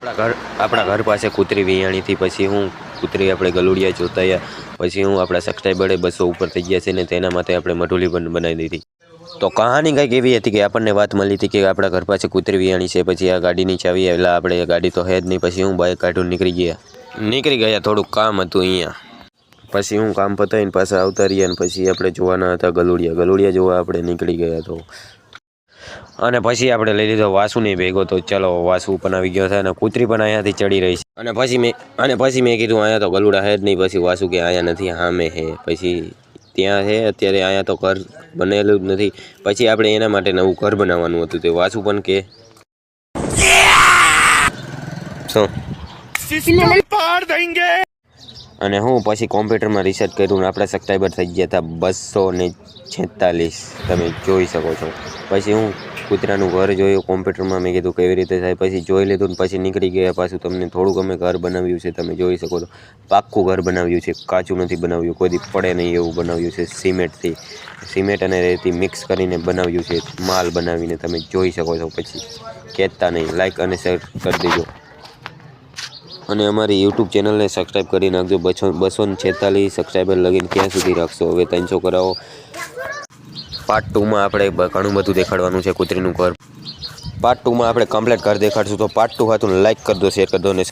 આપણા ઘર પાસે કૂતરી વિયાણીથી પછી હું કૂતરી આપણે ગલુડિયા જોતા પછી હું આપણા સબસ્ક્રાઈબરે 200 ઉપર થઈ ગયા છે ને તેના માટે આપણે મઢુલી પણ બનાવી દીધી. તો કહાની કંઈક એવી હતી કે આપણને વાત મળી હતી કે આપણા ઘર પાસે કૂતરી વિયાણી છે. પછી આ ગાડીની ચાવી એટલે આપણે ગાડી તો હે જ નહીં. પછી હું બાઇક કાઢું નીકળી ગયા થોડુંક કામ હતું અહીંયા. પછી હું કામ પતાવીને પાછા આવતા રહ્યા ને પછી આપણે જોવાના હતા ગલુડિયા જોવા આપણે નીકળી ગયા. તો અને પછી આપણે લઈ લીધો વાસુની ભેગો. તો ચલો વાસુ પણ આવી ગયો છે અને કૂતરી પણ અહીંયાથી ચડી રહી છે. અને પછી મેં કીધું અહીંયા તો ગલુડા હે જ નહીં. પછી વાસુ કે અહીંયા નથી, હા મેં હે. પછી ત્યાં છે અત્યારે, અહીંયા તો ઘર બનેલું જ નથી. પછી આપણે એના માટે નવું ઘર બનાવવાનું હતું. તે વાસુ પણ કે અને હું પછી કોમ્પ્યુટરમાં રિસર્ચ કર્યું ને આપણા સબસ્ક્રાઈબર થઈ ગયા હતા 246. તમે જોઈ શકો છો. પછી હું કૂતરાનું ઘર જોયું કોમ્પ્યુટરમાં. મેં કીધું કેવી રીતે થાય. પછી જોઈ લીધું ને પછી નીકળી ગયા. પાછું તમને થોડુંક અમે ઘર બનાવ્યું છે, તમે જોઈ શકો છો. પાક્કું ઘર બનાવ્યું છે, કાચું નથી બનાવ્યું, કોઈ દી પડે નહીં એવું બનાવ્યું છે. સિમેન્ટ અને રેતી મિક્સ કરીને બનાવ્યું છે, માલ બનાવીને તમે જોઈ શકો છો. પછી કહેતા નહીં, લાઈક અને શેર કરી દેજો અને અમારી યુટ્યુબ ચેનલને સબસ્ક્રાઈબ કરી નાખજો. 246 સબસ્ક્રાઈબર લગીને ક્યાં સુધી રાખશો? હવે 300 કરાવો. પાર્ટ 2માં આપણે ઘણું બધું દેખાડવાનું છે કૂતરીનું ઘર. પાર્ટ 2માં આપણે કમ્પ્લીટ ઘર દેખાડશું. તો પાર્ટ 2 હતું લાઈક કરી દો, શેર કરી દો અને